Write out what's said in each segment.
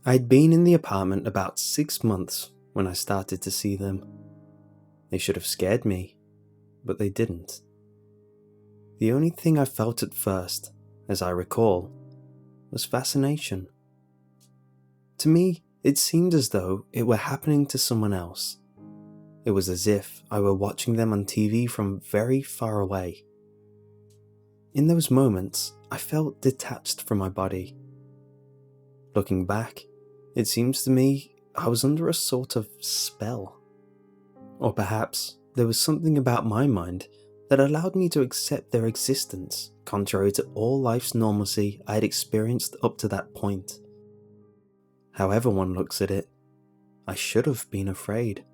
I'd been in the apartment about 6 months when I started to see them. They should have scared me, but they didn't. The only thing I felt at first, as I recall, was fascination. To me, it seemed as though it were happening to someone else. It was as if I were watching them on TV from very far away. In those moments, I felt detached from my body. Looking back, it seems to me I was under a sort of spell. Or perhaps there was something about my mind that allowed me to accept their existence, contrary to all life's normalcy I had experienced up to that point. However one looks at it, I should have been afraid.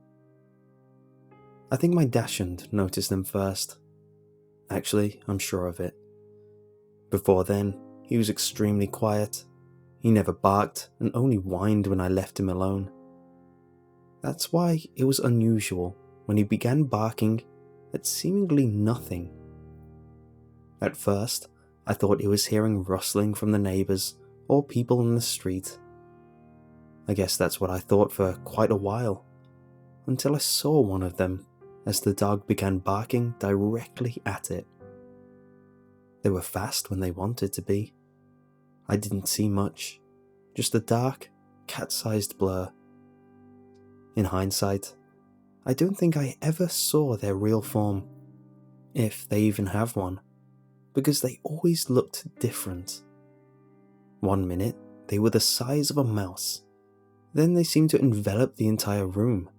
I think my dachshund noticed them first. Actually, I'm sure of it. Before then, he was extremely quiet. He never barked and only whined when I left him alone. That's why it was unusual when he began barking at seemingly nothing. At first, I thought he was hearing rustling from the neighbours or people in the street. I guess that's what I thought for quite a while, until I saw one of them as the dog began barking directly at it. They were fast when they wanted to be. I didn't see much, just a dark, cat-sized blur. In hindsight, I don't think I ever saw their real form, if they even have one, because they always looked different. One minute, they were the size of a mouse, then they seemed to envelop the entire room.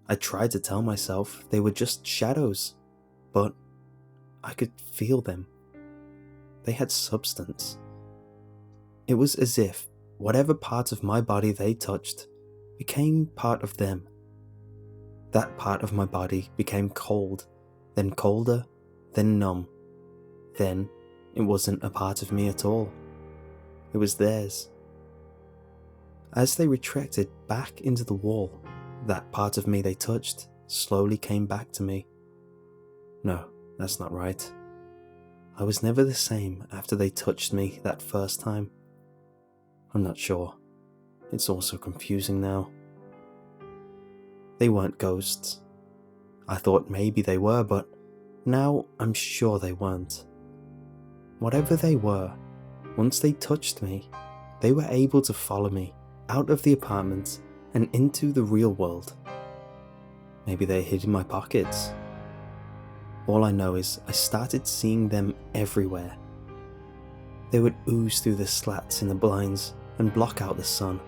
I tried to tell myself they were just shadows, but I could feel them. They had substance. It was as if whatever part of my body they touched became part of them. That part of my body became cold, then colder, then numb. Then it wasn't a part of me at all. It was theirs. As they retracted back into the wall, that part of me they touched slowly came back to me. No, that's not right. I was never the same after they touched me that first time. I'm not sure. It's all so confusing now. They weren't ghosts. I thought maybe they were, but now I'm sure they weren't. Whatever they were, once they touched me, they were able to follow me out of the apartment and into the real world. Maybe they hid in my pockets. All I know is I started seeing them everywhere. They would ooze through the slats in the blinds and block out the sun.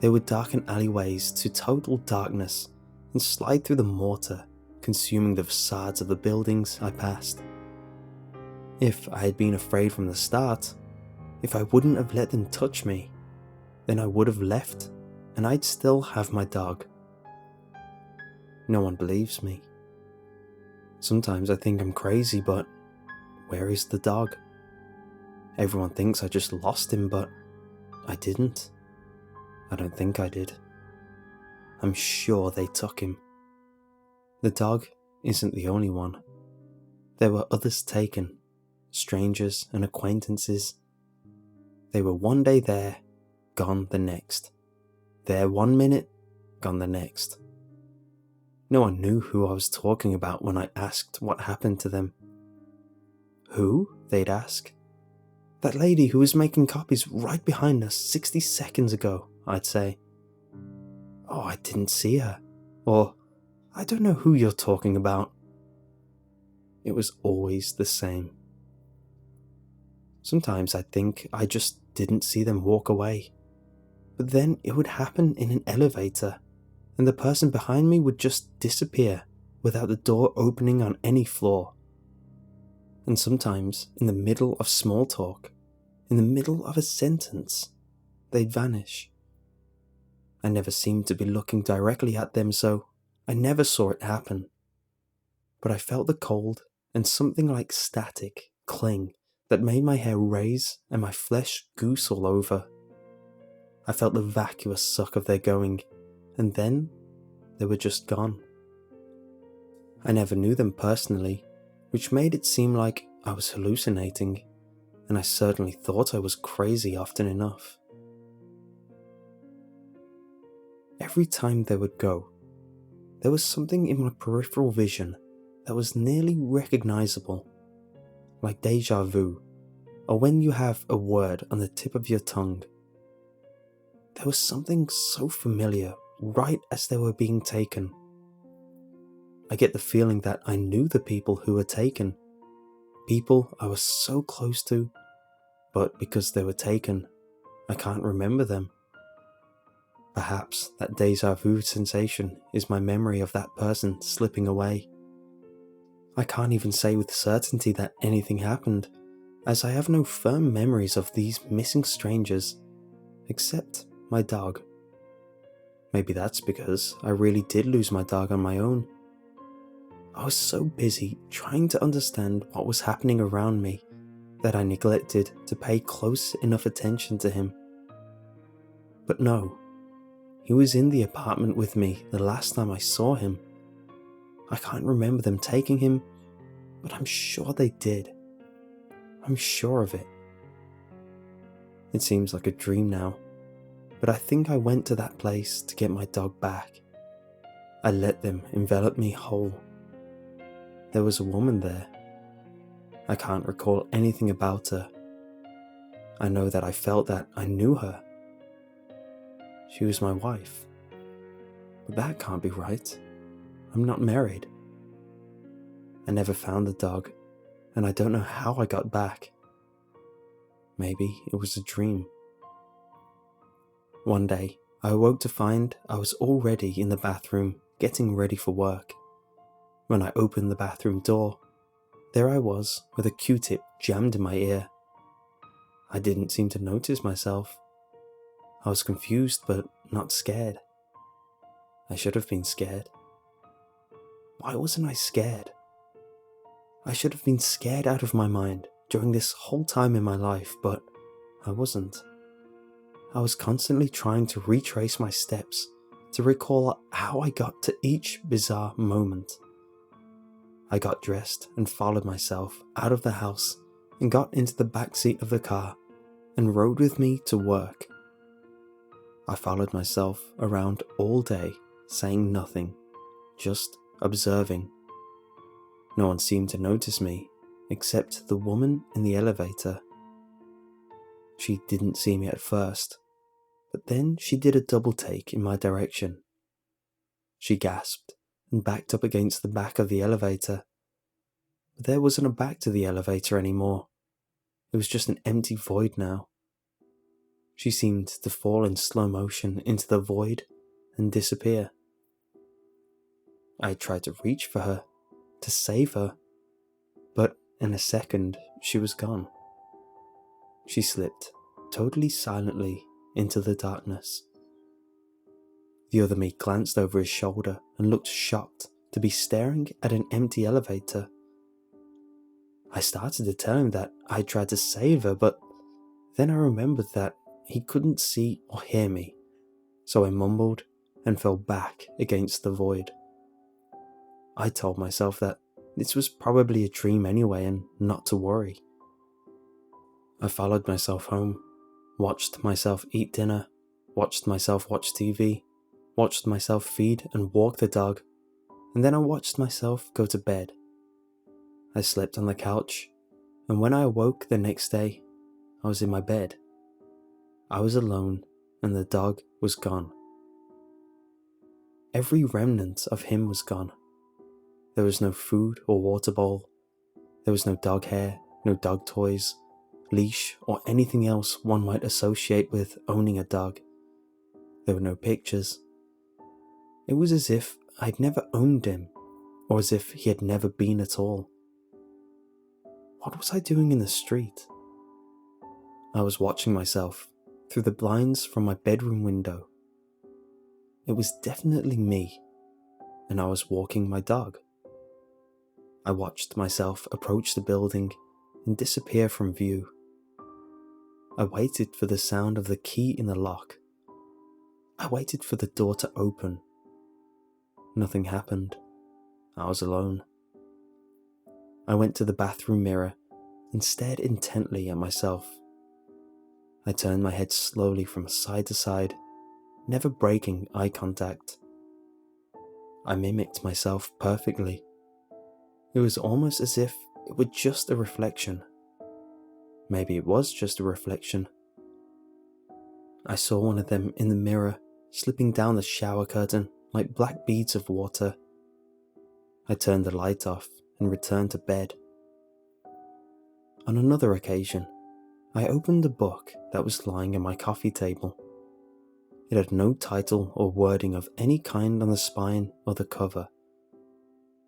They would darken alleyways to total darkness and slide through the mortar, consuming the facades of the buildings I passed. If I had been afraid from the start, if I wouldn't have let them touch me, then I would have left and I'd still have my dog. No one believes me. Sometimes I think I'm crazy, but where is the dog? Everyone thinks I just lost him, but I didn't. I don't think I did. I'm sure they took him. The dog isn't the only one. There were others taken, strangers and acquaintances. They were one day there, gone the next. There 1 minute, gone the next. No one knew who I was talking about when I asked what happened to them. Who? They'd ask. That lady who was making copies right behind us 60 seconds ago, I'd say. Oh, I didn't see her. Or, I don't know who you're talking about. It was always the same. Sometimes I'd think I just didn't see them walk away. But then it would happen in an elevator, and the person behind me would just disappear without the door opening on any floor. And sometimes, in the middle of small talk, in the middle of a sentence, they'd vanish. I never seemed to be looking directly at them, so I never saw it happen. But I felt the cold and something like static cling that made my hair raise and my flesh goose all over. I felt the vacuous suck of their going, and then they were just gone. I never knew them personally, which made it seem like I was hallucinating, and I certainly thought I was crazy often enough. every time they would go, there was something in my peripheral vision that was nearly recognizable, like deja vu, or when you have a word on the tip of your tongue. There was something so familiar right as they were being taken. I get the feeling that I knew the people who were taken, people I was so close to, but because they were taken, I can't remember them. Perhaps that deja vu sensation is my memory of that person slipping away. I can't even say with certainty that anything happened, as I have no firm memories of these missing strangers, except my dog. Maybe that's because I really did lose my dog on my own. I was so busy trying to understand what was happening around me that I neglected to pay close enough attention to him. But no, he was in the apartment with me the last time I saw him. I can't remember them taking him, but I'm sure they did. I'm sure of it. It seems like a dream now, but I think I went to that place to get my dog back. I let them envelop me whole. There was a woman there. I can't recall anything about her. I know that I felt that I knew her. She was my wife. But that can't be right. I'm not married. I never found the dog, and I don't know how I got back. Maybe it was a dream. One day, I awoke to find I was already in the bathroom getting ready for work. When I opened the bathroom door, there I was with a Q-tip jammed in my ear. I didn't seem to notice myself. I was confused but not scared. I should have been scared. Why wasn't I scared? I should have been scared out of my mind during this whole time in my life, but I wasn't. I was constantly trying to retrace my steps to recall how I got to each bizarre moment. I got dressed and followed myself out of the house and got into the back seat of the car and rode with me to work. I followed myself around all day, saying nothing, just observing. No one seemed to notice me, except the woman in the elevator. She didn't see me at first, but then she did a double take in my direction. She gasped and backed up against the back of the elevator. But there wasn't a back to the elevator anymore. It was just an empty void now. She seemed to fall in slow motion into the void and disappear. I tried to reach for her, to save her, but in a second she was gone. She slipped, totally silently, into the darkness. The other me glanced over his shoulder and looked shocked to be staring at an empty elevator. I started to tell him that I tried to save her, but then I remembered that he couldn't see or hear me, so I mumbled and fell back against the void. I told myself that this was probably a dream anyway and not to worry. I followed myself home, watched myself eat dinner, watched myself watch TV, watched myself feed and walk the dog, and then I watched myself go to bed. I slept on the couch, and when I awoke the next day, I was in my bed. I was alone, and the dog was gone. Every remnant of him was gone. There was no food or water bowl. There was no dog hair, no dog toys, leash, or anything else one might associate with owning a dog. There were no pictures. It was as if I'd never owned him, or as if he had never been at all. What was I doing in the street? I was watching myself through the blinds from my bedroom window. It was definitely me, and I was walking my dog. I watched myself approach the building and disappear from view. I waited for the sound of the key in the lock. I waited for the door to open. Nothing happened. I was alone. I went to the bathroom mirror and stared intently at myself. I turned my head slowly from side to side never breaking eye contact. I mimicked myself perfectly. It was almost as if it were just a reflection. Maybe it was just a reflection. I saw one of them in the mirror, slipping down the shower curtain like black beads of water. I turned the light off and returned to bed. On another occasion, I opened a book that was lying on my coffee table. It had no title or wording of any kind on the spine or the cover.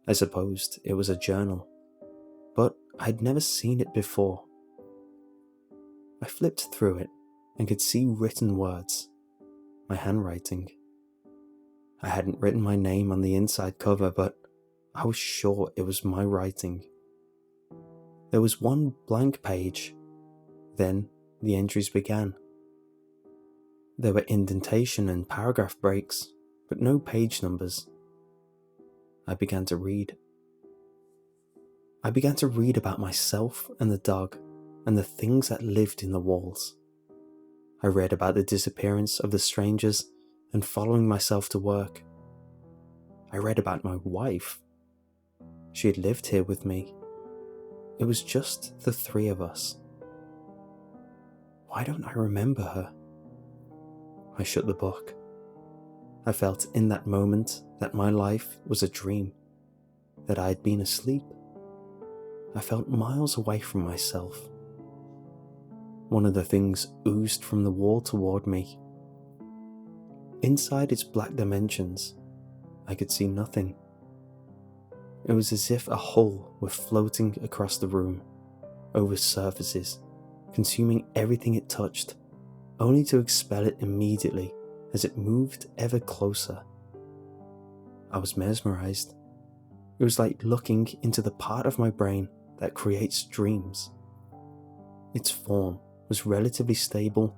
I supposed it was a journal, but I'd never seen it before. I flipped through it and could see written words, my handwriting. I hadn't written my name on the inside cover, but I was sure it was my writing. There was one blank page, then the entries began. There were indentation and paragraph breaks, but no page numbers. I began to read. I began to read about myself and the dog and the things that lived in the walls. I read about the disappearance of the strangers and following myself to work. I read about my wife. She had lived here with me. It was just the three of us. Why don't I remember her? I shut the book. I felt in that moment that my life was a dream, that I had been asleep. I felt miles away from myself. One of the things oozed from the wall toward me. Inside its black dimensions, I could see nothing. It was as if a hole were floating across the room, over surfaces, consuming everything it touched, only to expel it immediately as it moved ever closer. I was mesmerized. It was like looking into the part of my brain that creates dreams. Its form was relatively stable,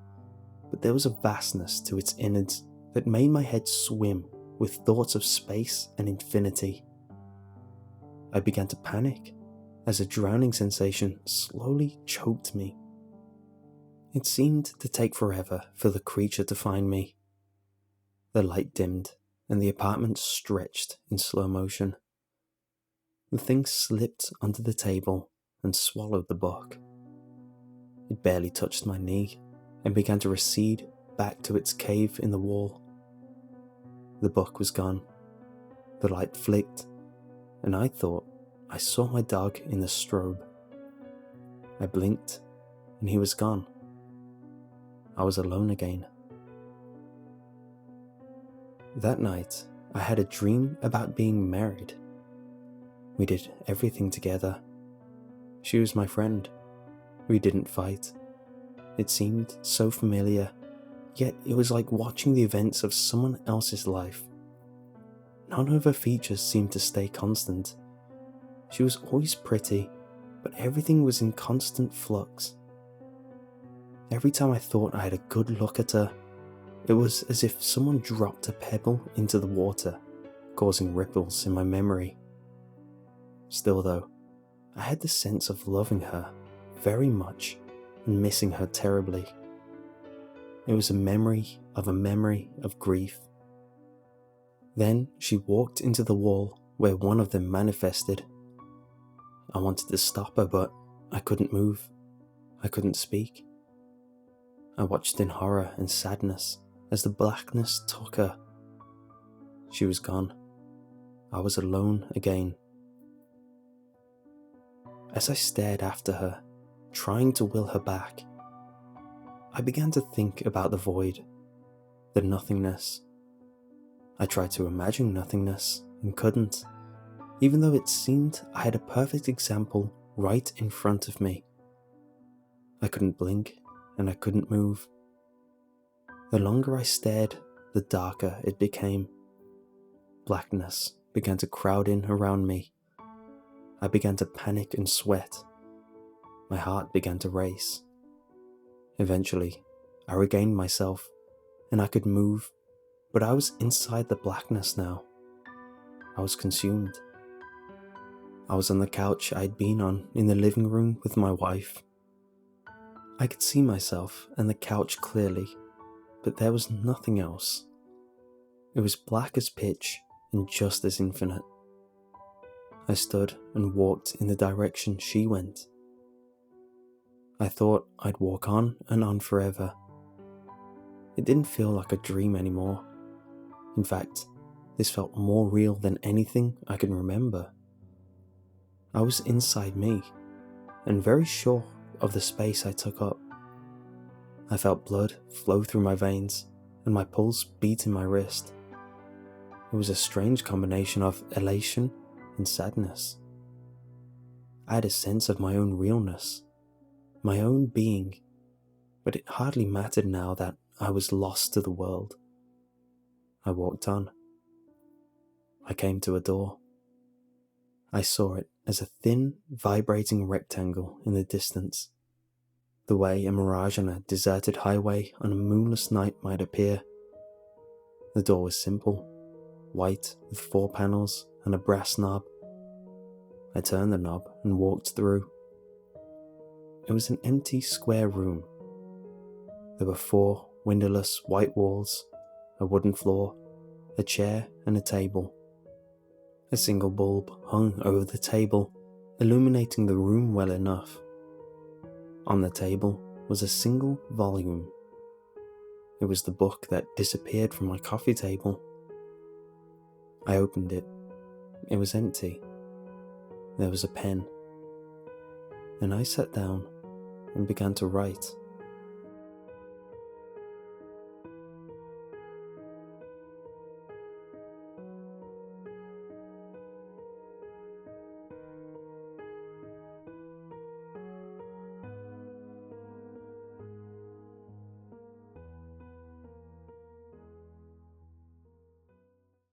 but there was a vastness to its innards that made my head swim with thoughts of space and infinity. I began to panic as a drowning sensation slowly choked me. It seemed to take forever for the creature to find me. The light dimmed and the apartment stretched in slow motion. The thing slipped onto the table and swallowed the book. It barely touched my knee and began to recede back to its cave in the wall. The book was gone. The light flicked, and I thought I saw my dog in the strobe. I blinked, and he was gone. I was alone again. That night, I had a dream about being married. We did everything together. She was my friend. We didn't fight. It seemed so familiar, yet it was like watching the events of someone else's life. None of her features seemed to stay constant. She was always pretty, but everything was in constant flux. Every time I thought I had a good look at her, it was as if someone dropped a pebble into the water, causing ripples in my memory. Still though, I had the sense of loving her very much and missing her terribly. It was a memory of grief. Then she walked into the wall where one of them manifested. I wanted to stop her, but I couldn't move. I couldn't speak. I watched in horror and sadness as the blackness took her. She was gone. I was alone again. As I stared after her, trying to will her back, I began to think about the void, the nothingness. I tried to imagine nothingness and couldn't, even though it seemed I had a perfect example right in front of me. I couldn't blink and I couldn't move. The longer I stared, the darker it became. Blackness began to crowd in around me. I began to panic and sweat. My heart began to race. Eventually, I regained myself and I could move, but I was inside the blackness now. I was consumed. I was on the couch I'd been on in the living room with my wife. I could see myself and the couch clearly, but there was nothing else It was black as pitch and just as infinite. I stood and walked in the direction she went. I thought I'd walk on and on forever. It didn't feel like a dream anymore. In fact, this felt more real than anything I can remember. I was inside me, and very sure of the space I took up. I felt blood flow through my veins, and my pulse beat in my wrist. It was a strange combination of elation and sadness. I had a sense of my own realness, my own being, but it hardly mattered now that I was lost to the world. I walked on. I came to a door. I saw it as a thin, vibrating rectangle in the distance, the way a mirage on a deserted highway on a moonless night might appear. The door was simple, white with 4 panels and a brass knob. I turned the knob and walked through. It was an empty square room. There were 4 windowless white walls, a wooden floor, a chair and a table. A single bulb hung over the table, illuminating the room well enough. On the table was a single volume. It was the book that disappeared from my coffee table. I opened it. It was empty. There was a pen. And I sat down and began to write.